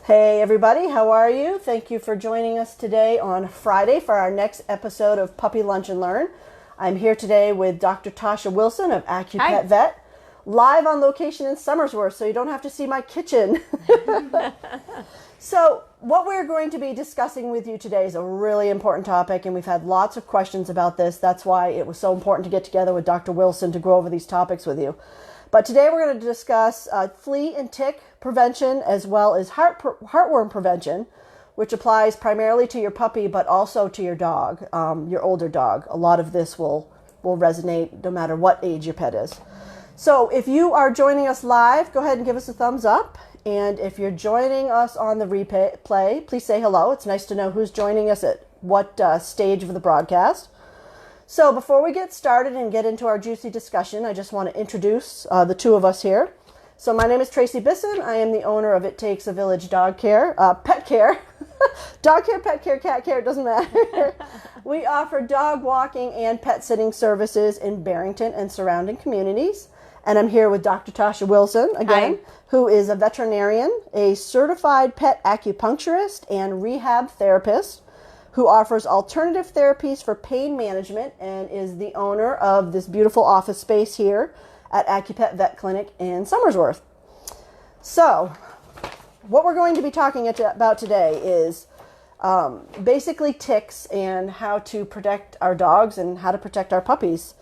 Hey everybody, how are you? Thank you for joining us today on Friday for our next episode of Puppy Lunch and Learn. I'm here today with Dr. Tasha Wilson of Acupetvet, live on location in Somersworth, so you don't have to see my kitchen. So what we're going to be discussing with you today is a really important topic, and we've had lots of questions about this. That's why it was so important to get together with Dr. Wilson to go over these topics with you. But today we're going to discuss flea and tick prevention as well as heartworm prevention, which applies primarily to your puppy, but also to your dog, your older dog. A lot of this will resonate no matter what age your pet is. So if you are joining us live, go ahead and give us a thumbs up. And if you're joining us on the replay, please say hello. It's nice to know who's joining us at what stage of the broadcast. So before we get started and get into our juicy discussion, I just want to introduce the two of us here. So my name is Tracy Bisson. I am the owner of It Takes a Village Dog Care, Pet Care. Dog care, pet care, cat care, it doesn't matter. We offer dog walking and pet sitting services in Barrington and surrounding communities. And I'm here with Dr. Tasha Wilson, again, who is a veterinarian, a certified pet acupuncturist, and rehab therapist, who offers alternative therapies for pain management and is the owner of this beautiful office space here at Acupetvet Clinic in Somersworth. So, what we're going to be talking about today is basically ticks and how to protect our dogs and how to protect our puppies.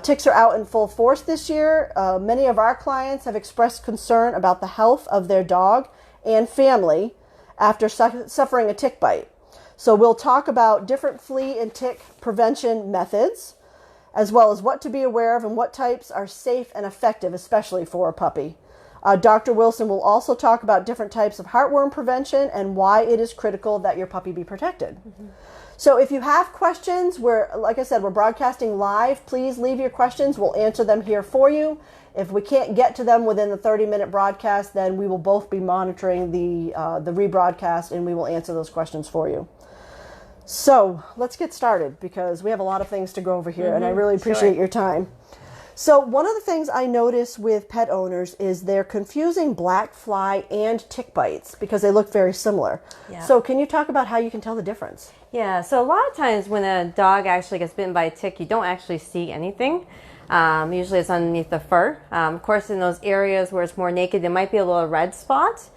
Ticks are out in full force this year. Many of our clients have expressed concern about the health of their dog and family after suffering a tick bite. So we'll talk about different flea and tick prevention methods, as well as what to be aware of and what types are safe and effective, especially for a puppy. Dr. Wilson will also talk about different types of heartworm prevention and why it is critical that your puppy be protected. Mm-hmm. So if you have questions, like I said, we're broadcasting live. Please leave your questions. We'll answer them here for you. If we can't get to them within the 30-minute broadcast, then we will both be monitoring the rebroadcast, and we will answer those questions for you. So let's get started because we have a lot of things to go over here, and I really appreciate your time. So one of the things I notice with pet owners is they're confusing black fly and tick bites because they look very similar. Yeah. So can you talk about how you can tell the difference? Yeah, so a lot of times when a dog actually gets bitten by a tick, you don't actually see anything. Usually it's underneath the fur. Of course, in those areas where it's more naked, there might be a little red spot.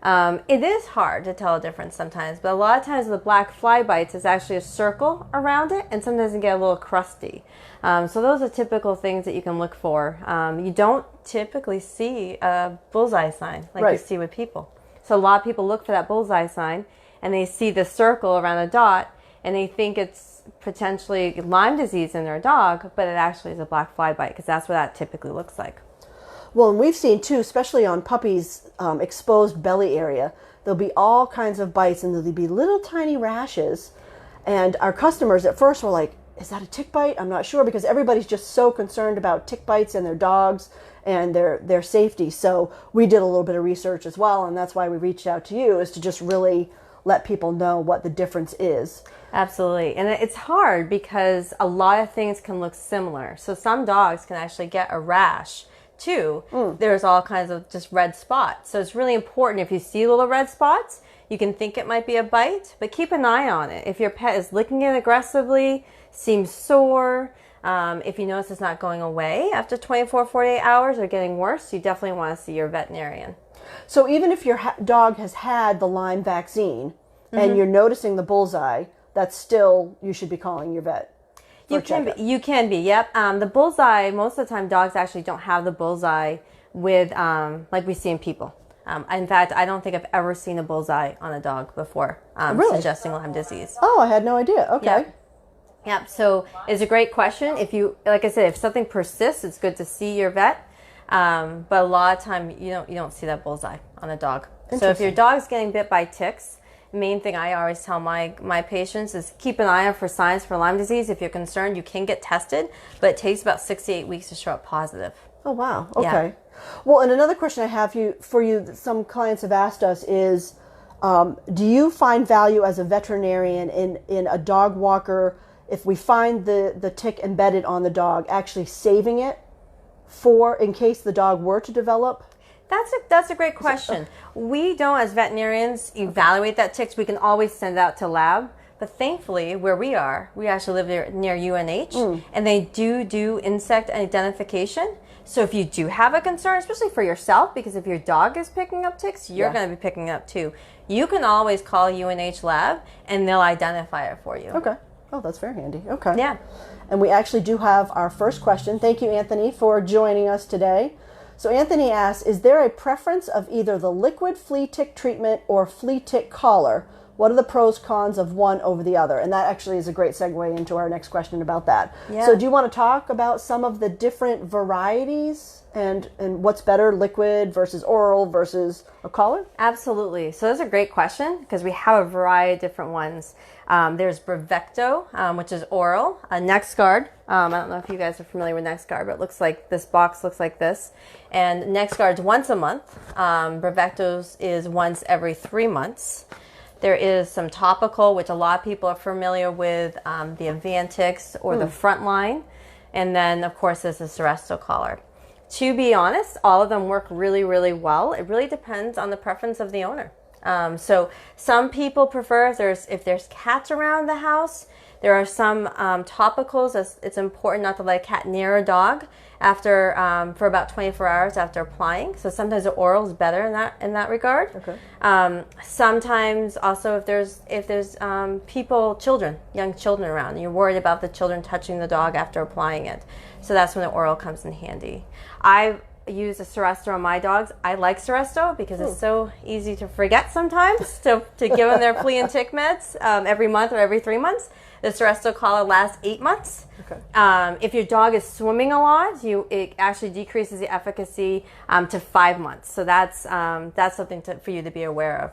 It is hard to tell a difference sometimes, but a lot of times the black fly bites is actually a circle around it, and sometimes it get a little crusty. So those are typical things that you can look for. You don't typically see a bullseye sign like you see with people. So a lot of people look for that bullseye sign, and they see the circle around a dot, and they think it's potentially Lyme disease in their dog, but it actually is a black fly bite because that's what that typically looks like. Well, and we've seen too, especially on puppies' exposed belly area, there'll be all kinds of bites and there'll be little tiny rashes. And our customers at first were like, is that a tick bite? I'm not sure, because everybody's just so concerned about tick bites and their dogs and their safety. So we did a little bit of research as well, and that's why we reached out to you, is to just really let people know what the difference is. Absolutely. And it's hard because a lot of things can look similar. So some dogs can actually get a rash too. There's all kinds of just red spots. So it's really important, if you see little red spots, you can think it might be a bite, but keep an eye on it. If your pet is licking it aggressively, seems sore, if you notice it's not going away after 24, 48 hours or getting worse, you definitely want to see your veterinarian. So even if your dog has had the Lyme vaccine and you're noticing the bullseye, that's still, you should be calling your vet. You can be, yep. The bullseye, most of the time dogs actually don't have the bullseye with, like we see in people. In fact, I don't think I've ever seen a bullseye on a dog before, suggesting Lyme disece. Oh, I had no idea. Okay. Yep. So it's a great question. If you, like I said, if something persists, it's good to see your vet. But a lot of time you don't see that bullseye on a dog. So if your dog's getting bit by ticks, the main thing I always tell my patients is keep an eye out for signs for Lyme disease. If you're concerned, you can get tested, but it takes about 6 to 8 weeks to show up positive. Oh, wow. Okay. Yeah. Well, and another question I have for you that some clients have asked us is, do you find value as a veterinarian in a dog walker, if we find the tick embedded on the dog, actually saving it in case the dog were to develop That's a great question. We don't, as veterinarians, evaluate that ticks. We can always send it out to lab. But thankfully, where we actually live near UNH, and they do insect identification. So if you do have a concern, especially for yourself, because if your dog is picking up ticks, you're going to be picking it up too. You can always call UNH lab, and they'll identify it for you. Okay. Oh, that's very handy. Okay. Yeah. And we actually do have our first question. Thank you, Anthony, for joining us today. So Anthony asks, is there a preference of either the liquid flea tick treatment or flea tick collar? What are the pros, cons of one over the other? And that actually is a great segue into our next question about that. Yeah. So do you want to talk about some of the different varieties and what's better, liquid versus oral versus a collar? Absolutely. So that's a great question because we have a variety of different ones. There's Brevecto, which is oral, a NexGard. I don't know if you guys are familiar with NexGard, but it looks like this box looks like this. And NexGard's once a month. Brevecto's is once every 3 months. There is some topical, which a lot of people are familiar with, the Avantix or the Frontline. And then, of course, there's the Surest collar. To be honest, all of them work really, really well. It really depends on the preference of the owner. So some people prefer if there's cats around the house. There are some topicals. It's important not to let a cat near a dog after for about 24 hours after applying. So sometimes the oral is better in that regard. Okay. Sometimes also if there's young children around, and you're worried about the children touching the dog after applying it. So that's when the oral comes in handy. I use a Suresto on my dogs. I like Suresto because it's so easy to forget sometimes to give them their flea and tick meds every month or every 3 months. The Suresto collar lasts 8 months. Okay. If your dog is swimming a lot, it actually decreases the efficacy to 5 months. So that's something for you to be aware of.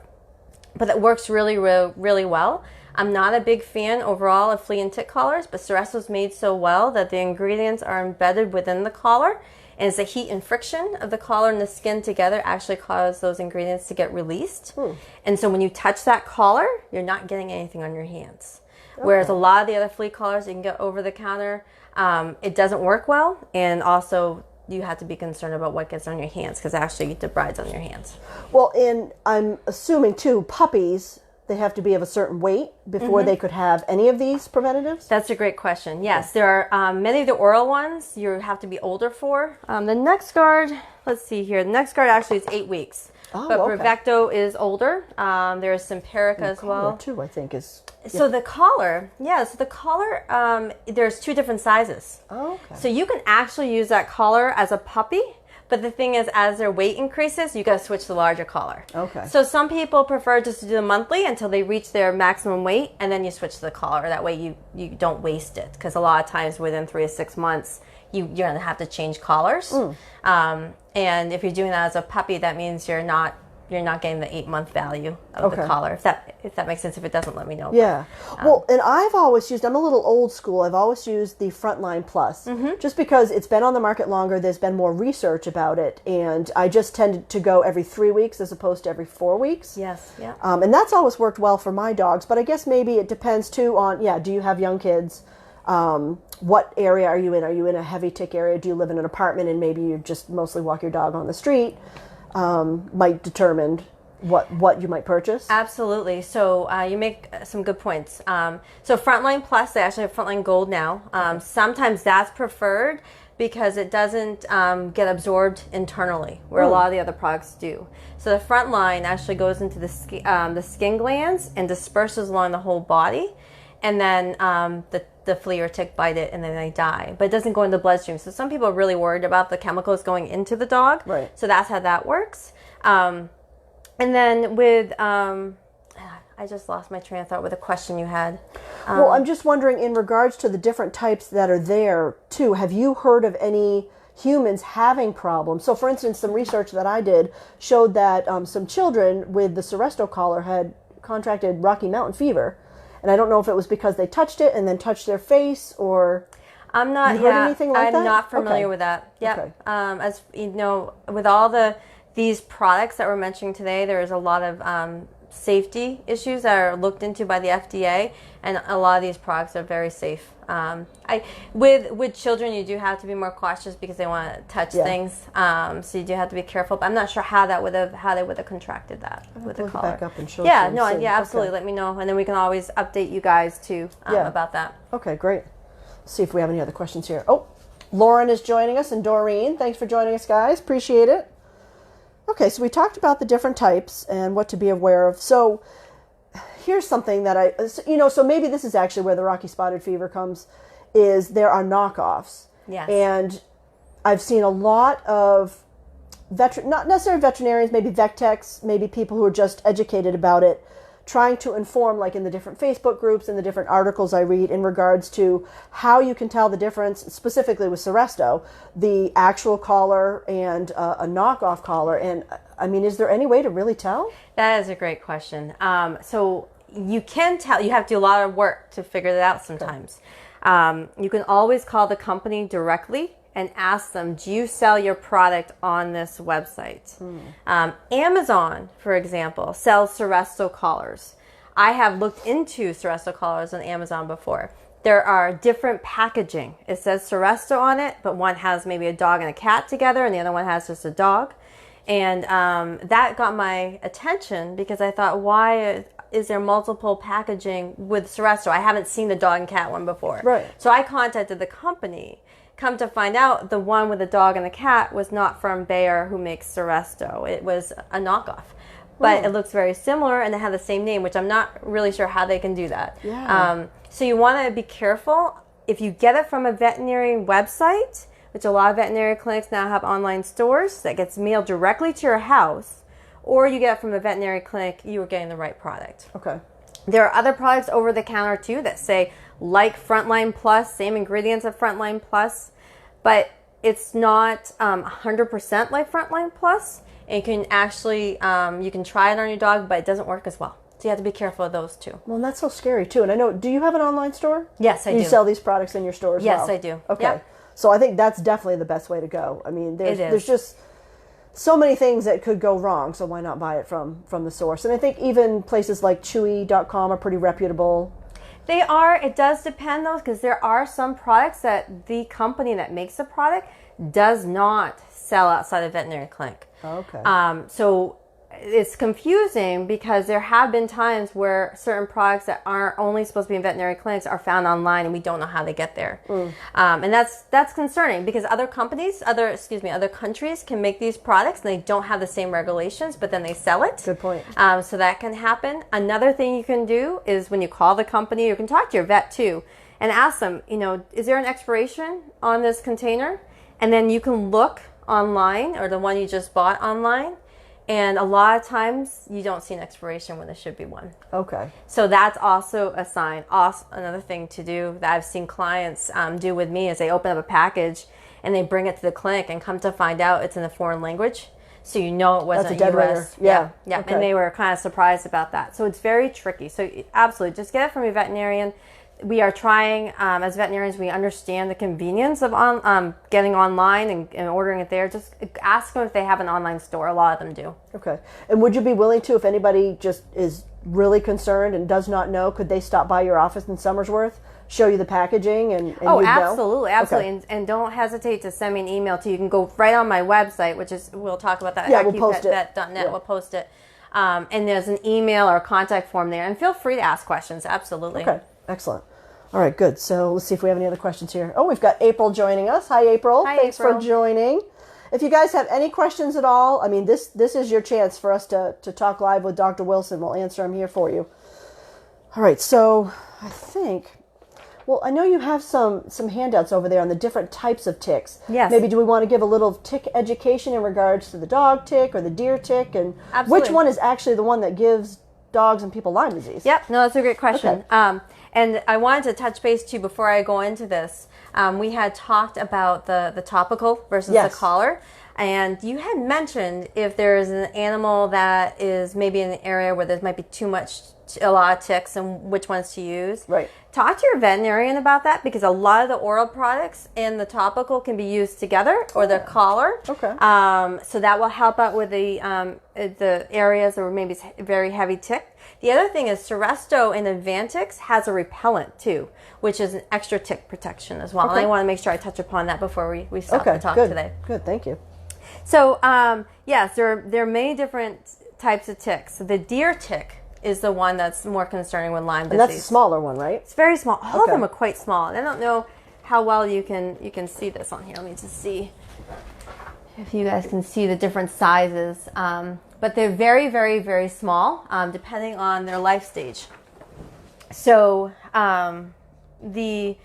But it works really, really, really well. I'm not a big fan overall of flea and tick collars, but Suresto's made so well that the ingredients are embedded within the collar. And it's the heat and friction of the collar and the skin together actually cause those ingredients to get released. And so when you touch that collar, you're not getting anything on your hands. Whereas a lot of the other flea collars you can get over the counter, it doesn't work well. And also you have to be concerned about what gets on your hands because actually it debrides on your hands. Well, and I'm assuming too, puppies, they have to be of a certain weight before they could have any of these preventatives? That's a great question. Yes, there are many of the oral ones you have to be older for. The NexGard, let's see here. The NexGard actually is 8 weeks. Oh, but okay. Brevecto is older. There's Simparica as well. Too, I think is. So the collar, there's 2 different sizes. Oh, okay. So you can actually use that collar as a puppy. But the thing is, as their weight increases, you got to switch to the larger collar. Okay. So some people prefer just to do the monthly until they reach their maximum weight, and then you switch to the collar. That way you don't waste it. Because a lot of times within 3 to 6 months, you're going to have to change collars. And if you're doing that as a puppy, that means you're not getting the 8-month value of the collar. If that makes sense. If it doesn't, let me know. Yeah. Well, and I've always used, I'm a little old school, I've always used the Frontline Plus. Just because it's been on the market longer, there's been more research about it, and I just tended to go every 3 weeks as opposed to every 4 weeks. Yes, yeah. And that's always worked well for my dogs, but I guess maybe it depends too on, do you have young kids? What area are you in? Are you in a heavy tick area? Do you live in an apartment and maybe you just mostly walk your dog on the street? Might determine what you might purchase. Absolutely. So you make some good points. So Frontline Plus, they actually have Frontline Gold now. Sometimes that's preferred because it doesn't get absorbed internally, where a lot of the other products do. So the Frontline actually goes into the skin glands and disperses along the whole body, and then the flea or tick bite it and then they die. But it doesn't go in the bloodstream. So some people are really worried about the chemicals going into the dog. Right. So that's how that works. And then with, I just lost my train of thought with a question you had. Well, I'm just wondering in regards to the different types that are there too, have you heard of any humans having problems? So for instance, some research that I did showed that some children with the Suresto collar had contracted Rocky Mountain fever. And I don't know if it was because they touched it and then touched their face, or I'm not. you heard anything like that? I'm not familiar with that. Yep. Okay. As you know, with all these products that we're mentioning today, there is a lot of safety issues that are looked into by the FDA, and a lot of these products are very safe. With children, you do have to be more cautious because they want to touch things, so you do have to be careful. But I'm not sure how they would have contracted that with the collar. Back up and show absolutely. Let me know, and then we can always update you guys too about that. Okay, great. Let's see if we have any other questions here. Oh, Lauren is joining us, and Doreen. Thanks for joining us, guys. Appreciate it. Okay, so we talked about the different types and what to be aware of. So here's something that so maybe this is actually where the Rocky Spotted Fever comes, is there are knockoffs. Yes. And I've seen a lot of not necessarily veterinarians, maybe vet techs, maybe people who are just educated about it, trying to inform, like in the different Facebook groups and the different articles I read in regards to how you can tell the difference, specifically with Surest, the actual collar and a knockoff collar. And I mean, is there any way to really tell? That is a great question. So you can tell. You have to do a lot of work to figure that out sometimes. Okay. You can always call the company directly and ask them, do you sell your product on this website? Amazon, for example, sells Surest collars. I have looked into Surest collars on Amazon before. There are different packaging. It says Surest on it, but one has maybe a dog and a cat together, and the other one has just a dog. And that got my attention because I thought, why is there multiple packaging with Surest? I haven't seen the dog and cat one before. Right. So I contacted the company. Come to find out, the one with the dog and the cat was not from Bayer, who makes Surest. It was a knockoff. But it looks very similar, and they have the same name, which I'm not really sure how they can do that. Yeah. So you want to be careful. If you get it from a veterinary website, which a lot of veterinary clinics now have online stores that gets mailed directly to your house, or you get it from a veterinary clinic, you are getting the right product. Okay. There are other products over the counter too that say like Frontline Plus, same ingredients of Frontline Plus, but it's not 100% like Frontline Plus. And you can actually, you can try it on your dog, but it doesn't work as well. So you have to be careful of those too. Well, and that's so scary too. And I know, do you have an online store? Yes, I do. You sell these products in your store as well? Yes, I do. Okay. Yep. So I think that's definitely the best way to go. I mean, there's just so many things that could go wrong, so why not buy it from the source? And I think even places like Chewy.com are pretty reputable. They are. It does depend, though, because there are some products that the company that makes the product does not sell outside a veterinary clinic. Okay. So it's confusing because there have been times where certain products that aren't only supposed to be in veterinary clinics are found online, and we don't know how they get there. And that's concerning because other countries can make these products and they don't have the same regulations, but then they sell it. Good point. So that can happen. Another thing you can do is when you call the company, you can talk to your vet too and ask them, is there an expiration on this container? And then you can look online, or the one you just bought online. And a lot of times you don't see an expiration when there should be one. Okay. So that's also a sign. Also, another thing to do that I've seen clients do with me is they open up a package and they bring it to the clinic and come to find out it's in a foreign language. So it wasn't that's a dead US. ringer. Yeah. Okay. And they were kind of surprised about that. So it's very tricky. So absolutely, just get it from your veterinarian. We are trying, as veterinarians, we understand the convenience of getting online and ordering it there. Just ask them if they have an online store. A lot of them do. Okay. And would you be willing to, if anybody just is really concerned and does not know, could they stop by your office in Somersworth, show you the packaging, and you'd know? Absolutely. Okay. And don't hesitate to send me an email too. You can go right on my website, which is, we'll talk about that. Yeah, we'll post it. Acupetvet.net. Yeah. We'll post it. And there's an email or a contact form there. And feel free to ask questions. Absolutely. Okay. Excellent. All right, good. So let's see if we have any other questions here. Oh, we've got April joining us. Hi, April. Thanks for joining. If you guys have any questions at all, I mean, this is your chance for us to talk live with Dr. Wilson. We'll answer them here for you. All right, so I think, well, I know you have some handouts over there on the different types of ticks. Yes. Maybe do we want to give a little tick education in regards to the dog tick or the deer tick? And Absolutely. Which one is actually the one that gives dogs and people Lyme disease? Yep, no, that's a great question. Okay. And I wanted to touch base too before I go into this. We had talked about the topical versus the collar. And you had mentioned if there's an animal that is maybe in an area where there might be too much a lot of ticks and which ones to use. Right. Talk to your veterinarian about that, because a lot of the oral products and the topical can be used together, or the collar. Okay. So that will help out with the areas where maybe it's very heavy tick. The other thing is Suresto and Advantix has a repellent too, which is an extra tick protection as well. Okay. And I want to make sure I touch upon that before we stop the talk good. today. Good, thank you. So yes, there are many different types of ticks. The deer tick is the one that's more concerning with Lyme disease. And that's a smaller one, right? It's very small. All of them are quite small. And I don't know how well you can see this on here. Let me just see if you guys can see the different sizes. But they're very, very, very small, depending on their life stage. So the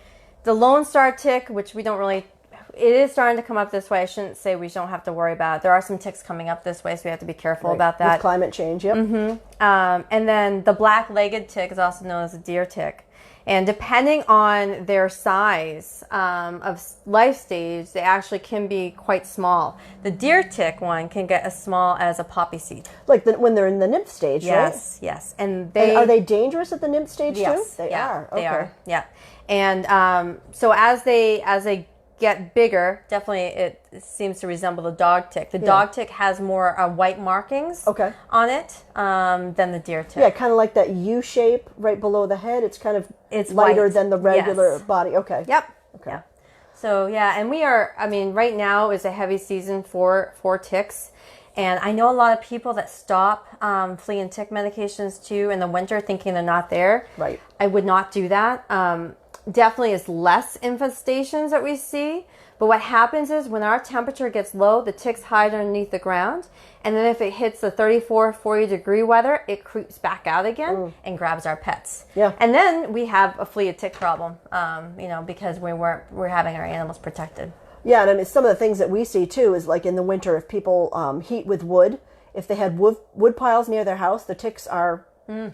Lone Star tick, which we don't really, it is starting to come up this way. I shouldn't say we don't have to worry about it. There are some ticks coming up this way, so we have to be careful about that. With climate change, yep. And then the black-legged tick is also known as a deer tick. And depending on their size of life stage, they actually can be quite small. The deer tick one can get as small as a poppy seed. Like when they're in the nymph stage, right? Yes. And are they dangerous at the nymph stage too? Yes, They are. Okay. They are. Yeah. And so as they get bigger, definitely it seems to resemble the dog tick. The dog tick has more white markings on it than the deer tick. Yeah, kind of like that U shape right below the head. It's kind of lighter white. than the regular body. Okay. Yep. Okay. Yeah. So and we are, right now is a heavy season for ticks. And I know a lot of people that stop flea and tick medications too in the winter thinking they're not there. Right. I would not do that. Definitely is less infestations that we see. But what happens is when our temperature gets low, the ticks hide underneath the ground. And then if it hits the 34, 40 degree weather, it creeps back out again and grabs our pets. Yeah. And then we have a flea and tick problem, because we're having our animals protected. Yeah, and some of the things that we see too is like in the winter, if people heat with wood, if they had wood piles near their house, the ticks are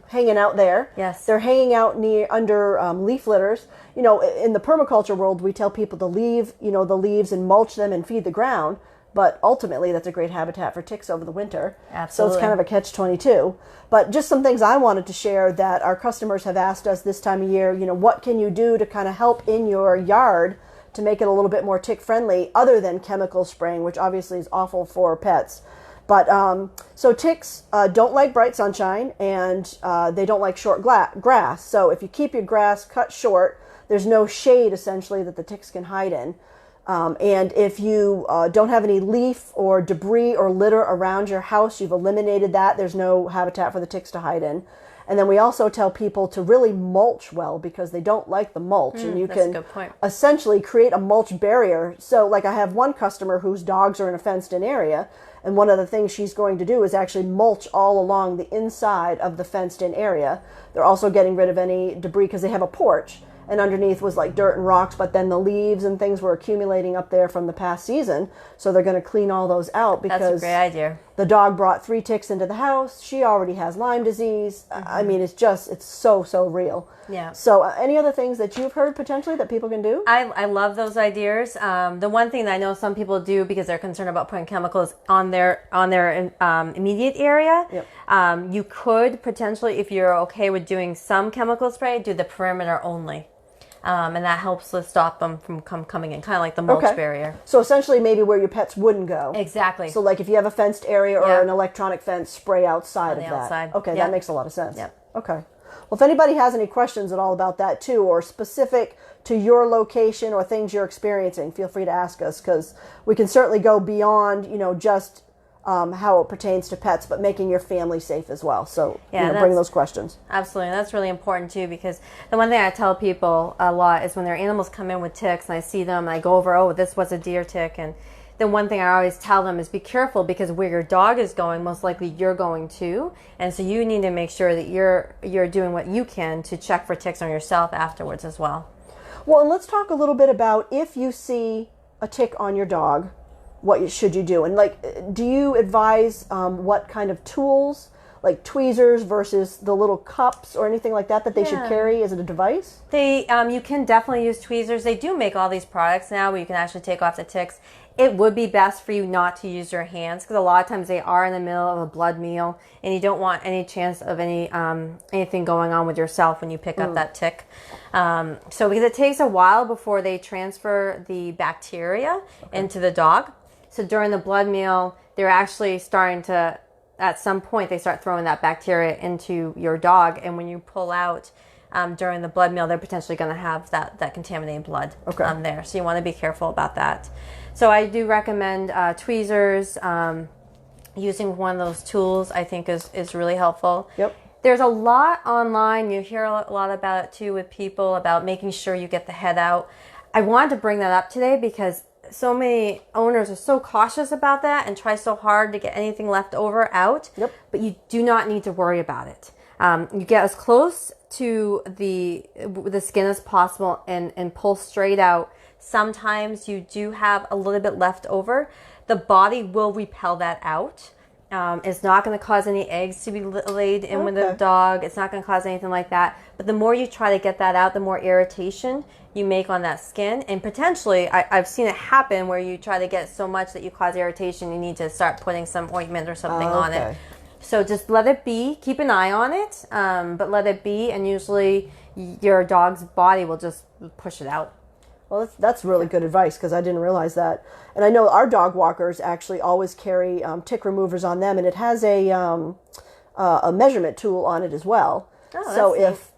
hanging out there. Yes. They're hanging out under leaf litters. In the permaculture world, we tell people to leave, the leaves and mulch them and feed the ground. But ultimately, that's a great habitat for ticks over the winter. Absolutely. So it's kind of a catch-22. But just some things I wanted to share that our customers have asked us this time of year, what can you do to kind of help in your yard to make it a little bit more tick-friendly other than chemical spraying, which obviously is awful for pets. But so ticks don't like bright sunshine, and they don't like short grass. So if you keep your grass cut short, there's no shade essentially that the ticks can hide in. And if you don't have any leaf or debris or litter around your house, you've eliminated that. There's no habitat for the ticks to hide in. And then we also tell people to really mulch well because they don't like the mulch. And you can essentially create a mulch barrier. So like I have one customer whose dogs are in a fenced-in area. And one of the things she's going to do is actually mulch all along the inside of the fenced-in area. They're also getting rid of any debris because they have a porch. And underneath was like dirt and rocks, but then the leaves and things were accumulating up there from the past season. So they're going to clean all those out because that's a great idea. The dog brought 3 ticks into the house. She already has Lyme disease. It's so real. Yeah. So any other things that you've heard potentially that people can do? I love those ideas. The one thing that I know some people do because they're concerned about putting chemicals on their immediate area. Yep. You could potentially, if you're okay with doing some chemical spray, do the perimeter only. And that helps to stop them from coming in, kind of like the mulch barrier. So essentially maybe where your pets wouldn't go. Exactly. So like if you have a fenced area or an electronic fence, spray outside of that. Outside. Okay, that makes a lot of sense. Yep. Okay. Well, if anybody has any questions at all about that too, or specific to your location or things you're experiencing, feel free to ask us because we can certainly go beyond, just how it pertains to pets, but making your family safe as well. So bring those questions. Absolutely. That's really important too because the one thing I tell people a lot is when their animals come in with ticks and I see them and I go over, this was a deer tick. And the one thing I always tell them is be careful because where your dog is going, most likely you're going too. And so you need to make sure that you're doing what you can to check for ticks on yourself afterwards as well. Well, and let's talk a little bit about if you see a tick on your dog, what should you do? And do you advise what kind of tools, like tweezers versus the little cups or anything like that they should carry? Is it a device? You can definitely use tweezers. They do make all these products now where you can actually take off the ticks. it would be best for you not to use your hands, because a lot of times they are in the middle of a blood meal, and you don't want any chance of anything going on with yourself when you pick up that tick. So because it takes a while before they transfer the bacteria into the dog. So during the blood meal, they're actually starting to, at some point, they start throwing that bacteria into your dog, and when you pull out during the blood meal, they're potentially going to have that contaminated blood there. So you want to be careful about that. So I do recommend tweezers. Using one of those tools, I think, is really helpful. Yep. There's a lot online. You hear a lot about it too with people about making sure you get the head out. I wanted to bring that up today because so many owners are so cautious about that and try so hard to get anything left over out. Yep. But you do not need to worry about it. You get as close to the skin as possible and pull straight out. Sometimes you do have a little bit left over. The body will repel that out. It's not going to cause any eggs to be laid in with the dog. It's not going to cause anything like that. But the more you try to get that out, the more irritation you make on that skin. And potentially, I've seen it happen where you try to get so much that you cause irritation. You need to start putting some ointment or something on it. So just let it be. Keep an eye on it, but let it be. And usually your dog's body will just push it out. Well, that's really good advice, because I didn't realize that. And I know our dog walkers actually always carry tick removers on them, and it has a measurement tool on it as well. Oh, so that's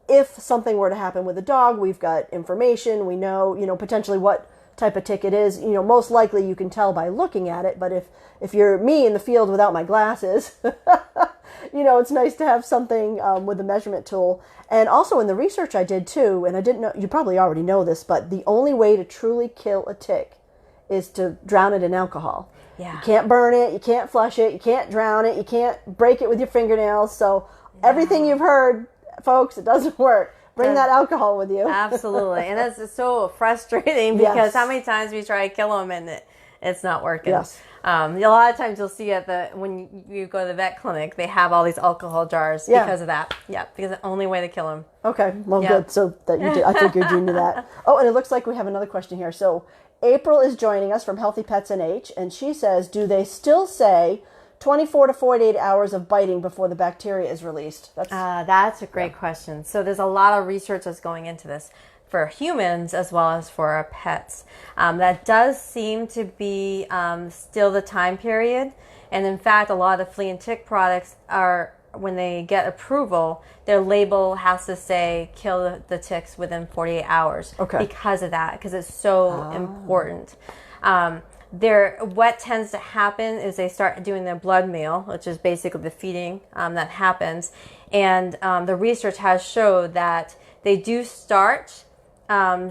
if something were to happen with a dog, we've got information. We know, potentially what type of tick it is. Most likely you can tell by looking at it. But if you're me in the field without my glasses, it's nice to have something with a measurement tool. And also in the research I did too, and I didn't know, you probably already know this, but the only way to truly kill a tick is to drown it in alcohol. Yeah. You can't burn it, you can't flush it, you can't drown it, you can't break it with your fingernails. So everything you've heard, folks, it doesn't work. Bring that alcohol with you. Absolutely. And that's so frustrating because how many times we try to kill them and it's not working. Yes. A lot of times you'll see when you go to the vet clinic, they have all these alcohol jars because of that. Yeah, because the only way to kill them. Okay, well, good. So that you did. I figured you knew that. Oh, and it looks like we have another question here. So April is joining us from Healthy Pets NH, and she says, do they still say 24 to 48 hours of biting before the bacteria is released? That's a great question. So there's a lot of research that's going into this for humans as well as for our pets. That does seem to be still the time period. And in fact, a lot of the flea and tick products are, when they get approval, their label has to say kill the ticks within 48 hours because of that, because it's so important. What tends to happen is they start doing their blood meal, which is basically the feeding that happens. And the research has showed that they do start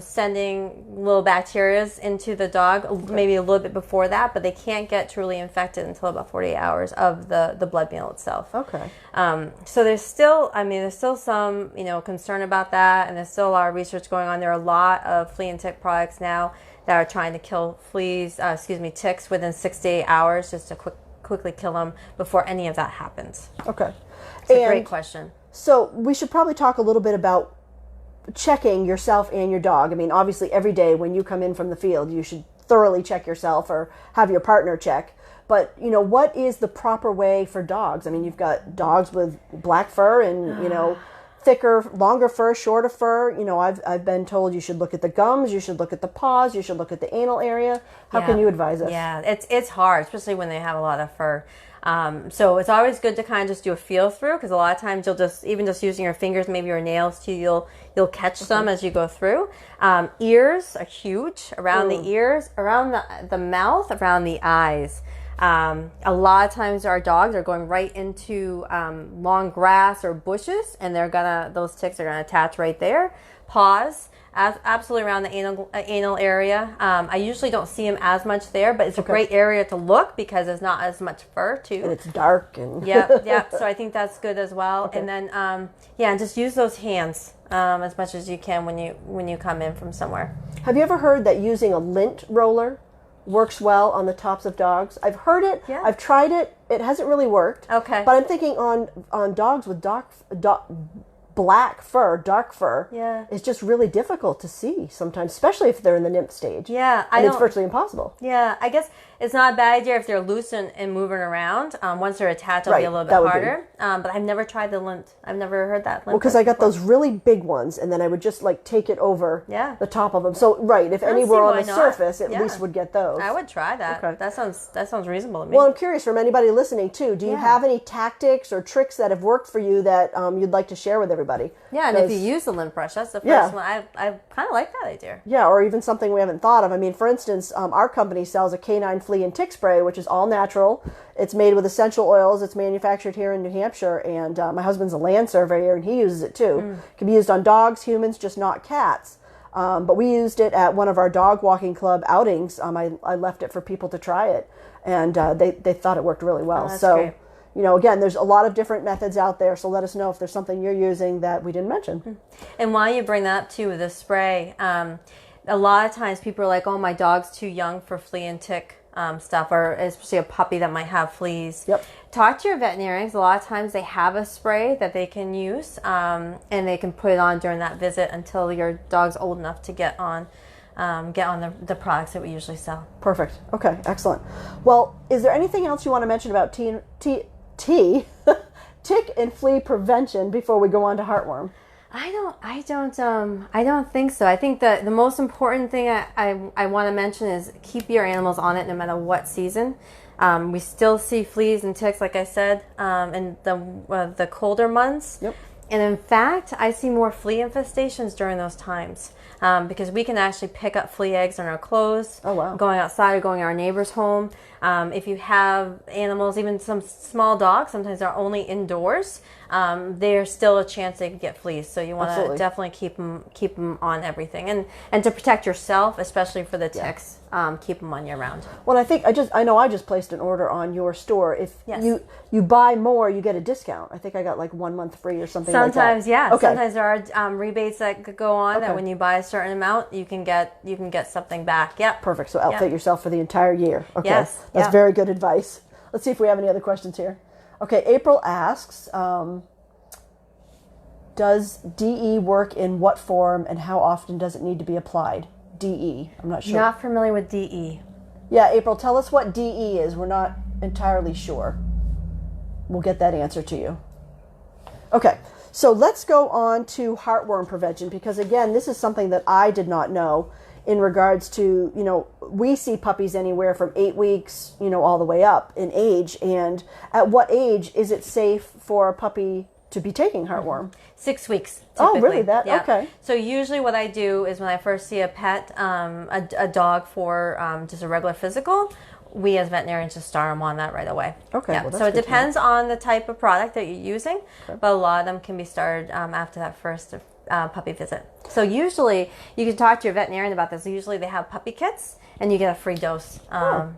sending little bacteria into the dog, maybe a little bit before that, but they can't get truly infected until about 48 hours of the blood meal itself. Okay. So there's still some, concern about that, and there's still a lot of research going on. There are a lot of flea and tick products now that are trying to kill ticks within 6 to 8 hours, just to quickly kill them before any of that happens. Okay. It's a great question. So we should probably talk a little bit about checking yourself and your dog. I mean, obviously every day when you come in from the field, you should thoroughly check yourself or have your partner check. But, what is the proper way for dogs? I mean, you've got dogs with black fur and, thicker, longer fur, shorter fur. I've been told you should look at the gums, you should look at the paws, you should look at the anal area. How can you advise us? Yeah, it's hard, especially when they have a lot of fur. So it's always good to kind of just do a feel through, because a lot of times you'll just using your fingers, maybe your nails too, you'll catch some as you go through. Ears are huge, around the ears, around the mouth, around the eyes. A lot of times our dogs are going right into long grass or bushes, and those ticks are gonna attach right there. Paws, absolutely around the anal area. I usually don't see them as much there, but it's a great area to look because there's not as much fur too. And it's dark and yeah. So I think that's good as well. And then and just use those hands as much as you can when you come in from somewhere. Have you ever heard that using a lint roller works well on the tops of dogs? I've heard it. Yeah. I've tried it. It hasn't really worked. Okay. But I'm thinking on dogs with black fur, dark fur, Yeah. is just really difficult to see sometimes, especially if they're in the nymph stage. Yeah, And it's virtually impossible. Yeah, I guess it's not a bad idea if they're loose and moving around. Once they're attached, it'll be a little bit harder. But I've never tried the lint. I've never heard that. Well, because I got those really big ones, and then I would just like take it over the top of them. So, if any were on the surface, at least would get those. I would try that. Okay. That sounds reasonable to me. Well, I'm curious from anybody listening too. Do you have any tactics or tricks that have worked for you that you'd like to share with everybody? Yeah, and if you use the lint brush, that's the first one. I kind of like that idea. Yeah, or even something we haven't thought of. I mean, for instance, our company sells a canine flea and tick spray, which is all natural. It's made with essential oils. It's manufactured here in New Hampshire, and my husband's a land surveyor, and he uses it too. It can be used on dogs, humans, just not cats. But we used it at one of our dog walking club outings. I left it for people to try it, and they thought it worked really well. Oh, that's great. Again, there's a lot of different methods out there, so let us know if there's something you're using that we didn't mention. And while you bring that up too with the spray, a lot of times people are like, oh, my dog's too young for flea and tick stuff, or especially a puppy that might have fleas. Yep. Talk to your veterinarians. A lot of times they have a spray that they can use, and they can put it on during that visit until your dog's old enough to get on the products that we usually sell. Perfect. Okay, excellent. Well, is there anything else you want to mention about tick and flea prevention before we go on to heartworm? I don't think so. I think that the most important thing I want to mention is keep your animals on it no matter what season. We still see fleas and ticks, like I said, in the colder months. Yep. And in fact, I see more flea infestations during those times because we can actually pick up flea eggs in our clothes. Oh, wow. Going outside or going to our neighbor's home. If you have animals, even some small dogs, sometimes they're only indoors. There's still a chance they could get fleas. So you want to definitely keep them on everything, and to protect yourself, especially for the ticks, keep them on year round. Well, I know I just placed an order on your store. If you buy more, you get a discount. I think I got like 1 month free or something. Sometimes, like that. Okay. Sometimes there are rebates that could go on that when you buy a certain amount, you can get something back. Yep. Perfect. So outfit yourself for the entire year. Okay. Yes. That's very good advice. Let's see if we have any other questions here. Okay, April asks, does DE work in what form and how often does it need to be applied? DE, I'm not sure. Not familiar with DE. Yeah, April, tell us what DE is. We're not entirely sure. We'll get that answer to you. Okay, so let's go on to heartworm prevention because, again, this is something that I did not know in regards to, we see puppies anywhere from 8 weeks, all the way up in age. And at what age is it safe for a puppy to be taking heartworm? 6 weeks. Typically. Oh, really? Okay. So usually what I do is when I first see a pet, a dog for just a regular physical, we as veterinarians just start them on that right away. Okay. Yeah. Well, so it depends on the type of product that you're using, but a lot of them can be started after that first puppy visit. So usually you can talk to your veterinarian about this. Usually they have puppy kits and you get a free dose.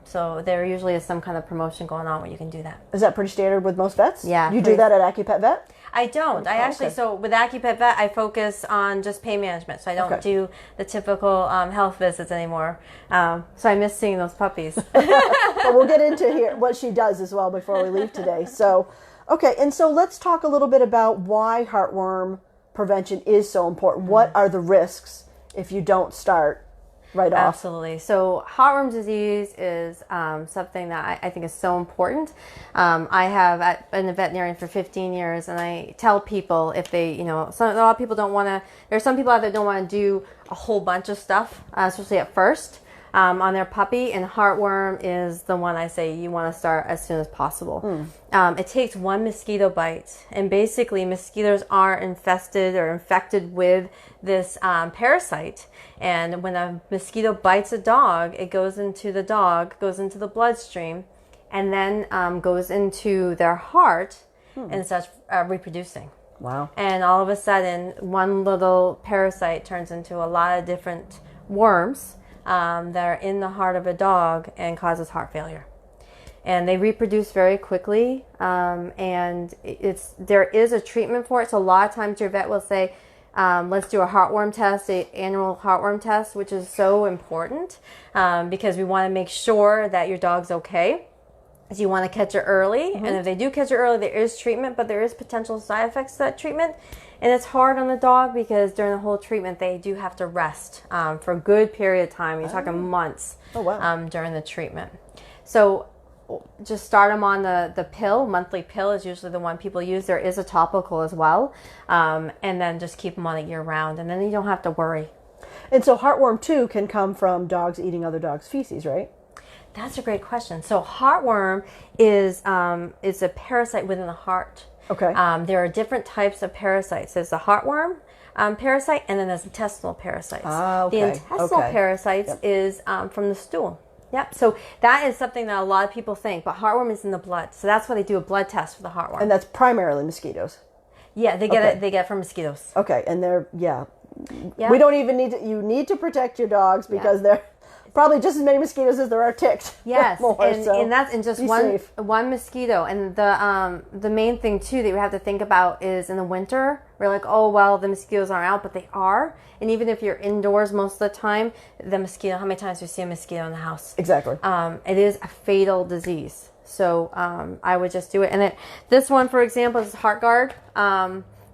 So there usually is some kind of promotion going on where you can do that. Is that pretty standard with most vets? Yeah. You do that at Acupetvet? I don't. I actually, so with Acupetvet, I focus on just pain management. So I don't do the typical health visits anymore. So I miss seeing those puppies. But we'll get into here what she does as well before we leave today. So, okay. And so let's talk a little bit about why heartworm prevention is so important. What are the risks if you don't start right off? Absolutely. So heartworm disease is something that I think is so important. I have been a veterinarian for 15 years, and I tell people if they, a lot of people don't want to, there are some people out there that don't want to do a whole bunch of stuff, especially at first. On their puppy, and heartworm is the one I say you want to start as soon as possible. It takes one mosquito bite, and basically mosquitoes are infested or infected with this parasite, and when a mosquito bites a dog, it goes into the dog, goes into the bloodstream, and then goes into their heart and starts reproducing. Wow. And all of a sudden, one little parasite turns into a lot of different worms that are in the heart of a dog and causes heart failure. And they reproduce very quickly, and there is a treatment for it. So a lot of times your vet will say, let's do a heartworm test, an annual heartworm test, which is so important because we want to make sure that your dog's okay. is you want to catch it early. And if they do catch it early, there is treatment, but there is potential side effects to that treatment. And it's hard on the dog because during the whole treatment, they do have to rest for a good period of time. You're talking months during the treatment. So just start them on the pill. Monthly pill is usually the one people use. There is a topical as well. And then just keep them on it year round. And then you don't have to worry. And so heartworm too can come from dogs eating other dogs' feces, right? That's a great question. So heartworm is a parasite within the heart. Okay. There are different types of parasites. There's the heartworm parasite, and then there's intestinal parasites. Okay. The intestinal parasites is from the stool. Yep. So that is something that a lot of people think, but heartworm is in the blood. So that's why they do a blood test for the heartworm. And that's primarily mosquitoes. Yeah, they get it. They get it from mosquitoes. Okay, and they're we don't even need to. You need to protect your dogs because they're probably just as many mosquitoes as there are ticks. Yes, more, and that's in just one mosquito. And the main thing too that we have to think about is in the winter we're like, oh well, the mosquitoes aren't out, but they are. And even if you're indoors most of the time, the mosquito. How many times do you see a mosquito in the house? Exactly. It is a fatal disease. So I would just do it. And this one, for example, is Heart Guard.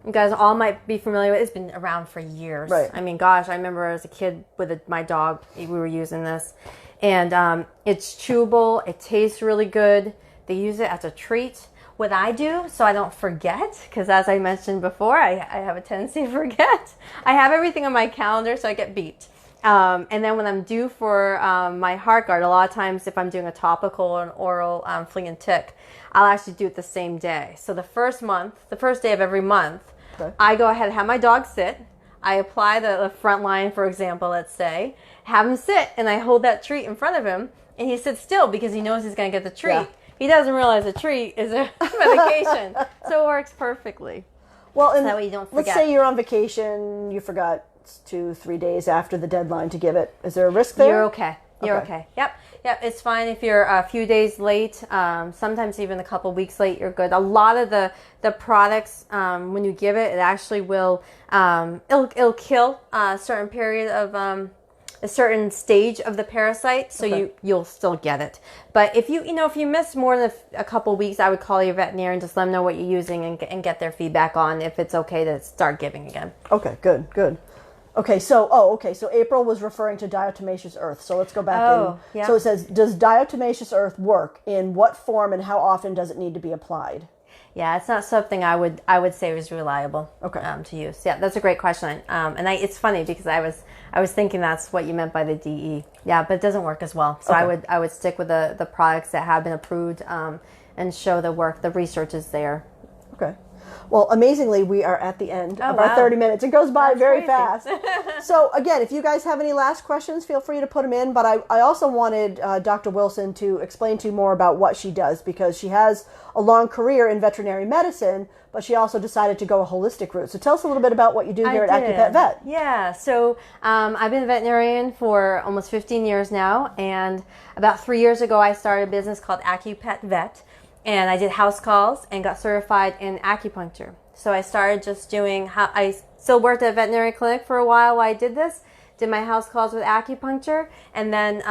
You guys all might be familiar with it. It's been around for years. Right. I mean, gosh, I remember as a kid with my dog, we were using this. And it's chewable. It tastes really good. They use it as a treat. What I do, so I don't forget, because as I mentioned before, I have a tendency to forget. I have everything on my calendar, so I get beat. And then when I'm due for my Heart Guard, a lot of times if I'm doing a topical or an oral flea and tick, I'll actually do it the same day. So the first day of every month, I go ahead and have my dog sit. I apply the front line, for example, let's say, have him sit, and I hold that treat in front of him, and he sits still because he knows he's going to get the treat. Yeah. He doesn't realize the treat is a medication. So it works perfectly. Well, and so that way you don't forget. Let's say you're on vacation, you forgot 2-3 days after the deadline to give it. Is there a risk there? You're okay. You're okay. Yep, it's fine if you're a few days late. Sometimes even a couple weeks late, you're good. A lot of the products, when you give it, it actually will, it'll kill a certain period of, a certain stage of the parasite, so you'll still get it. But if you miss more than a couple weeks, I would call your veterinarian, just let them know what you're using and get their feedback on if it's okay to start giving again. Okay, good. Okay, so April was referring to diatomaceous earth. So let's go back in. So it says, does diatomaceous earth work? In what form and how often does it need to be applied? Yeah, it's not something I would say was reliable to use. Yeah, that's a great question. And it's funny because I was thinking that's what you meant by the DE. Yeah, but it doesn't work as well. So I would stick with the products that have been approved and show the work. The research is there. Okay. Well, amazingly, we are at the end of our 30 minutes. It goes by very fast. So, again, if you guys have any last questions, feel free to put them in. But I also wanted Dr. Wilson to explain to you more about what she does, because she has a long career in veterinary medicine, but she also decided to go a holistic route. So tell us a little bit about what you do here at Acupetvet. Yeah, so I've been a veterinarian for almost 15 years now. And about 3 years ago, I started a business called Acupetvet. And I did house calls and got certified in acupuncture. So I started just I still worked at a veterinary clinic for a while I did this, did my house calls with acupuncture, and then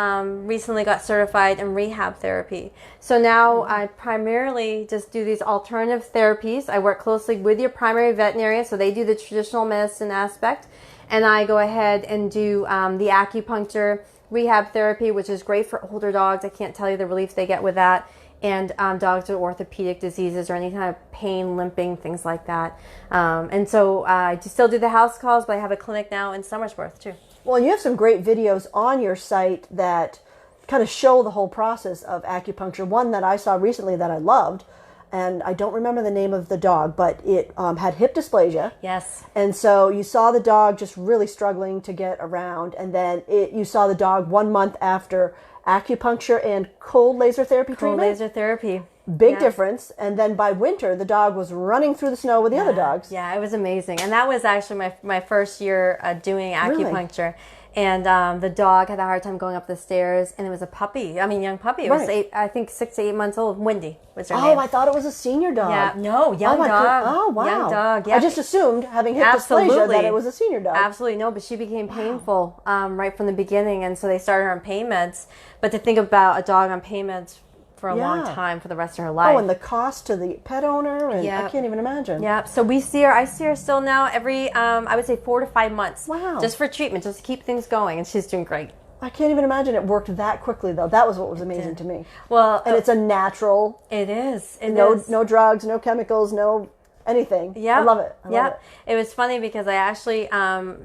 recently got certified in rehab therapy. So now I primarily just do these alternative therapies. I work closely with your primary veterinarian, so they do the traditional medicine aspect, and I go ahead and do the acupuncture rehab therapy, which is great for older dogs. I can't tell you the relief they get with that. And dogs with orthopedic diseases or any kind of pain, limping, things like that. And so I still do the house calls, but I have a clinic now in Somersworth too. Well, you have some great videos on your site that kind of show the whole process of acupuncture. One that I saw recently that I loved, and I don't remember the name of the dog, but it had hip dysplasia. Yes. And so you saw the dog just really struggling to get around, and then you saw the dog 1 month after acupuncture and cold laser therapy treatment. Cold laser therapy. Big difference. And then by winter, the dog was running through the snow with the other dogs. Yeah, it was amazing. And that was actually my first year doing acupuncture. Really? And the dog had a hard time going up the stairs, and it was a puppy. Young puppy. It was I think 6 to 8 months old. Wendy was her name. Oh, I thought it was a senior dog. Yeah, no, young dog. Oh, wow. Young dog. Yeah. I just assumed, having hip dysplasia, that it was a senior dog. Absolutely no, but she became painful right from the beginning, and so they started her on pain meds. But to think about a dog on pain meds for a long time, for the rest of her life. Oh, and the cost to the pet owner, and I can't even imagine. Yeah, so I see her still now every, I would say 4 to 5 months. Wow. Just for treatment, just to keep things going, and she's doing great. I can't even imagine it worked that quickly, though. That was what was amazing to me. Well, and it's a natural. It is. No drugs, no chemicals, no anything. Yeah, I love it. I love it. It was funny because I actually,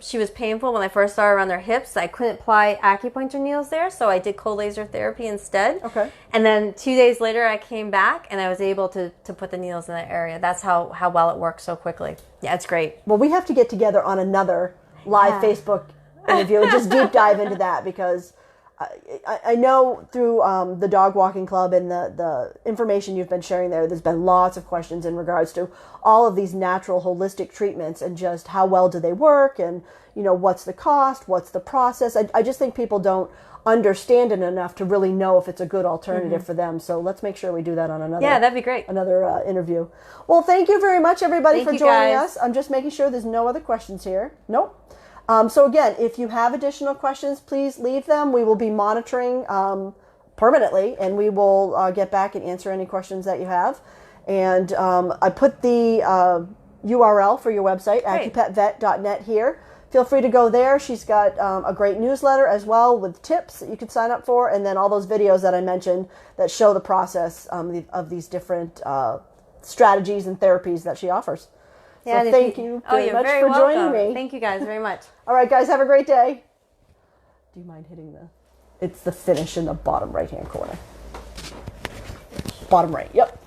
she was painful when I first started around her hips. I couldn't apply acupuncture needles there, so I did cold laser therapy instead. Okay. And then 2 days later, I came back and I was able to put the needles in that area. That's how well it worked so quickly. Yeah, it's great. Well, we have to get together on another live Facebook interview and just deep dive into that, because I know through the dog walking club and the information you've been sharing there's been lots of questions in regards to all of these natural holistic treatments and just how well do they work, and what's the cost, what's the process. I just think people don't understand it enough to really know if it's a good alternative for them. So let's make sure we do that on another. Yeah, that'd be great. Another interview. Well, thank you very much, everybody, for joining us. I'm just making sure there's no other questions here. Nope. So again, if you have additional questions, please leave them. We will be monitoring permanently, and we will get back and answer any questions that you have. And I put the URL for your website, acupetvet.net, here. Feel free to go there. She's got a great newsletter as well with tips that you can sign up for, and then all those videos that I mentioned that show the process of these different strategies and therapies that she offers. Yeah, so thank you very much for joining me. Thank you guys very much. All right, guys, have a great day. Do you mind hitting it's the finish in the bottom right-hand corner. Bottom right, yep.